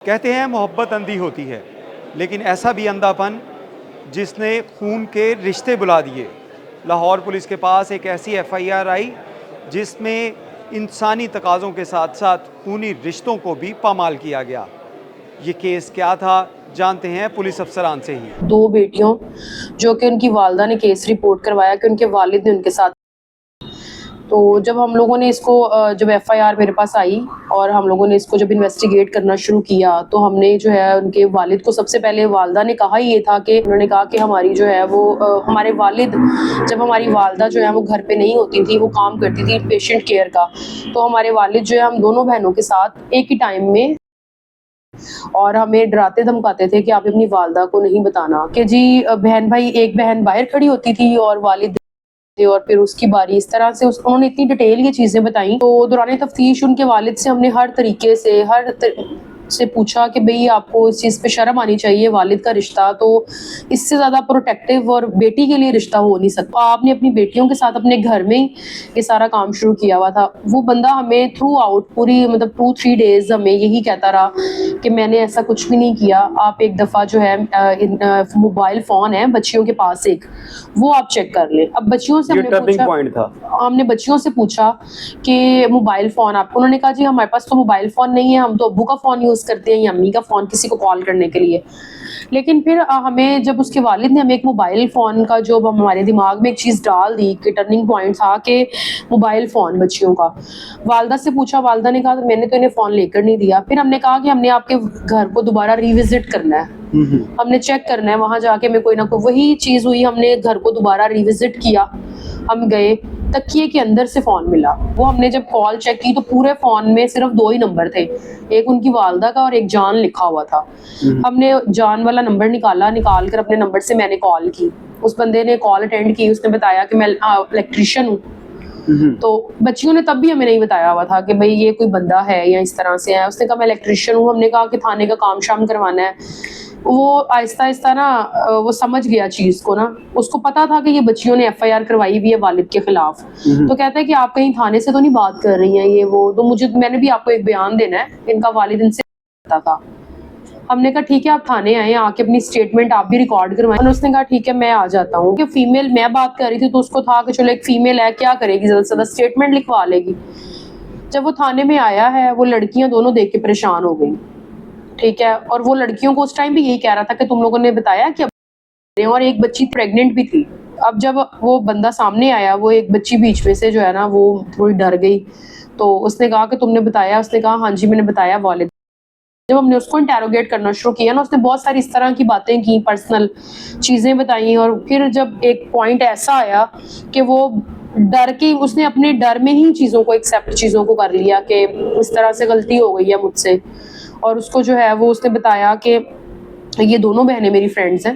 کہتے ہیں محبت اندھی ہوتی ہے، لیکن ایسا بھی اندھا پن جس نے خون کے رشتے بلا دیے۔ لاہور پولیس کے پاس ایک ایسی ایف آئی آر آئی جس میں انسانی تقاضوں کے ساتھ ساتھ خونی رشتوں کو بھی پامال کیا گیا۔ یہ کیس کیا تھا جانتے ہیں پولیس افسران سے ہی۔ دو بیٹیوں جو کہ ان کی والدہ نے کیس رپورٹ کروایا کہ ان کے والد نے ان کے ساتھ، تو جب ہم لوگوں نے اس کو جب ایف آئی آر میرے پاس آئی اور ہم لوگوں نے اس کو جب انویسٹیگیٹ کرنا شروع کیا تو ہم نے جو ہے ان کے والد کو، سب سے پہلے والدہ نے کہا یہ تھا کہ انہوں نے کہا کہ ہماری جو ہے وہ ہمارے والد، جب ہماری والدہ جو ہے وہ گھر پہ نہیں ہوتی تھی، وہ کام کرتی تھی پیشنٹ کیئر کا، تو ہمارے والد جو ہے ہم دونوں بہنوں کے ساتھ ایک ہی ٹائم میں، اور ہمیں ڈراتے دھمکاتے تھے کہ آپ اپنی والدہ کو نہیں بتانا، کہ جی بہن بھائی، ایک بہن باہر کھڑی ہوتی تھی اور والد اور پھر اس کی باری، اس طرح سے انہوں نے اتنی ڈیٹیل یہ چیزیں بتائیں۔ تو دوران تفتیش ان کے والد سے ہم نے ہر طریقے سے پوچھا کہ بھئی آپ کو اس چیز پہ شرم آنی چاہیے، والد کا رشتہ تو اس سے زیادہ پروٹیکٹیو اور بیٹی کے لیے رشتہ ہو نہیں سکتا۔ آپ نے اپنی بیٹیوں کے ساتھ اپنے گھر میں یہ سارا کام شروع کیا ہوا تھا۔ وہ بندہ ہمیں تھرو آؤٹ پوری 2-3 ڈیز ہمیں یہی کہتا رہا کہ میں نے ایسا کچھ بھی نہیں کیا، آپ ایک دفعہ جو ہے موبائل فون ہے بچیوں کے پاس ایک، وہ آپ چیک کر لیں۔ اب بچیوں سے ہم نے بچیوں سے پوچھا کہ موبائل فون آپ کو، انہوں نے کہا جی ہمارے پاس تو موبائل فون نہیں ہے، ہم تو ابو کا فون یوز کرتے ہیں یا امی کا فون کسی کو کال کرنے کے لیے۔ لیکن پھر ہمیں جب اس کے والد نے ہمیں ایک موبائل فون کا، جو ہمارے دماغ میں ایک چیز ڈال دی کہ ٹرننگ پوائنٹ تھا کہ موبائل فون بچیوں کا، والدہ سے پوچھا، والدہ نے کہا میں نے تو انہیں فون لے کر نہیں دیا۔ پھر ہم نے کہا کہ ہم نے آپ کے گھر کو دوبارہ ریوزٹ کرنا ہے، ہم نے چیک کرنا ہے، وہاں جا کے ہمیں کوئی نہ کوئی وہی چیز ہوئی، ہم نے گھر کو دوبارہ ریوزٹ کیا، ہم گئے، تکیے کے اندر سے فون ملا۔ وہ ہم نے جب کال چیک کی تو پورے فون میں صرف 2 ہی نمبر تھے، ایک ان کی والدہ کا اور ایک جان لکھا ہوا تھا۔ ہم نے جان والا نمبر نکال کر اپنے نمبر سے میں نے کال کی، اس بندے نے کال اٹینڈ کی، اس نے بتایا کہ میں الیکٹریشین ہوں۔ تو بچیوں نے تب بھی ہمیں نہیں بتایا ہوا تھا کہ بھئی یہ کوئی بندہ ہے یا اس طرح سے ہے۔ اس نے کہا میں الیکٹریشین ہوں۔ ہم نے کہا کہ تھانے کا کام شام کروانا ہے۔ وہ آہستہ آہستہ نا وہ سمجھ گیا چیز کو، نا اس کو پتا تھا کہ یہ بچیوں نے ایف آئی آر کروائی ہوئی ہے والد کے خلاف، تو کہتا ہے کہ آپ کہیں تھانے سے تو نہیں بات کر رہی ہیں یہ وہ، تو میں نے بھی آپ کو ایک بیان دینا ہے، ان کا والد ان سے پتا تھا۔ ہم نے کہا ٹھیک ہے آپ تھانے آئیں، آ کے اپنی سٹیٹمنٹ آپ بھی ریکارڈ کروائیں۔ اس نے کہا ٹھیک ہے میں آ جاتا ہوں، کہ فیمیل میں بات کر رہی تھی تو اس کو تھا کہ چلو ایک فیمیل ہے کیا کرے گی، زیادہ سے زیادہ سٹیٹمنٹ لکھوا لے گی۔ جب وہ تھانے میں آیا ہے، وہ لڑکیاں دونوں دیکھ کے پریشان ہو گئی، ٹھیک ہے، اور وہ لڑکیوں کو اس ٹائم بھی یہی کہہ رہا تھا کہ تم لوگوں نے بتایا کہ اور ایک بچی پریگننٹ بھی تھی۔ اب جب وہ بندہ سامنے آیا، وہ ایک بچی بیچ میں سے جو ہے نا وہ تھوڑی ڈر گئی، تو اس نے کہا کہ تم نے بتایا؟ اس نے کہا ہاں جی میں نے بتایا والد۔ جب ہم نے اس کو انٹیروگیٹ کرنا شروع کیا نا، اس نے بہت ساری اس طرح کی باتیں کی، پرسنل چیزیں بتائیں، اور پھر جب ایک پوائنٹ ایسا آیا کہ وہ ڈر کے، اس نے اپنے ڈر میں ہی چیزوں کو ایکسیپٹ، چیزوں کو کر لیا کہ اس طرح سے غلطی ہو گئی ہے مجھ سے، اور اس کو جو ہے وہ اس نے بتایا کہ یہ دونوں بہنیں میری فرینڈز ہیں،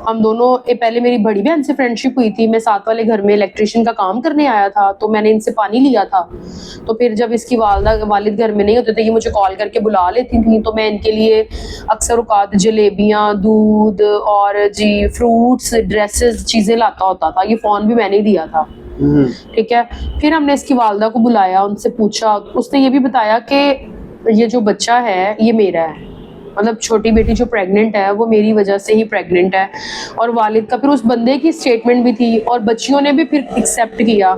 ہم دونوں، پہلے میری بڑی بہن سے فرینڈشپ ہوئی تھی، میں ساتھ والے گھر میں الیکٹریشین کا کام کرنے آیا تھا تو میں نے ان سے پانی لیا تھا، تو پھر جب اس کی والد گھر میں نہیں ہوتے تھے، یہ مجھے کال کر کے بلا لیتی تھیں، تو میں ان کے لیے اکثر اوقات جلیبیاں، دودھ اور جی فروٹس، ڈریسز، چیزیں لاتا ہوتا تھا۔ یہ فون بھی میں نے دیا تھا، ٹھیک ہے۔ پھر ہم نے اس کی والدہ کو بلایا، ان سے پوچھا، اس نے یہ بھی بتایا کہ یہ جو بچہ ہے یہ میرا ہے، مطلب چھوٹی بیٹی جو پریگننٹ ہے وہ میری وجہ سے ہی پریگننٹ ہے، اور والد کا پھر اس بندے کی سٹیٹمنٹ بھی تھی، اور بچیوں نے بھی پھر ایکسیپٹ کیا۔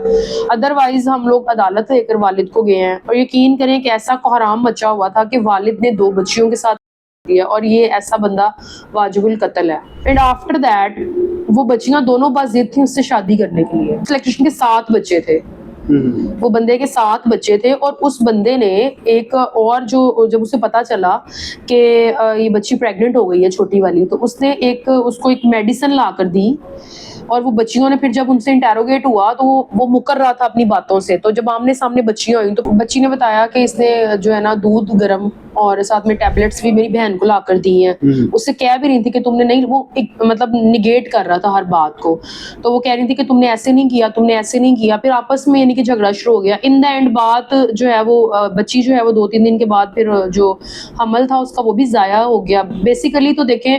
ادروائز ہم لوگ عدالت لے کر والد کو گئے ہیں، اور یقین کریں کہ ایسا کوحرام مچا ہوا تھا کہ والد نے 2 بچیوں کے ساتھ دیا، اور یہ ایسا بندہ واجب القتل ہے۔ اینڈ آفٹر دیٹ وہ بچیاں دونوں باضد تھیں اس سے شادی کرنے کے لیے۔ الیکٹریشن کے 7 بچے تھے، وہ بندے کے 7 بچے تھے، اور اس بندے نے ایک اور جو جب اسے پتا چلا کہ یہ بچی پریگننٹ ہو گئی ہے چھوٹی والی، تو اس نے اس کو ایک میڈیسن لا کر دی، اور وہ بچیوں نے پھر جب ان سے انٹیروگیٹ ہوا تو وہ مکر رہا تھا اپنی باتوں سے، تو جب آمنے سامنے بچیاں ہوئیں تو بچی نے بتایا کہ اس نے جو ہے نا دودھ گرم اور ساتھ میں ٹیبلٹس بھی میری بہن کو لا کر دی ہیں، اس سے کہہ بھی رہی تھی کہ تم نے نہیں، وہ مطلب نگیٹ کر رہا تھا ہر بات کو، تو وہ کہہ رہی تھی کہ تم نے ایسے نہیں کیا، تم نے ایسے نہیں کیا، پھر آپس میں یعنی کہ جھگڑا شروع ہو گیا۔ ان دا اینڈ بات جو ہے وہ بچی جو ہے وہ 2-3 دن کے بعد پھر جو حمل تھا اس کا وہ بھی ضائع ہو گیا۔ بیسیکلی تو دیکھیں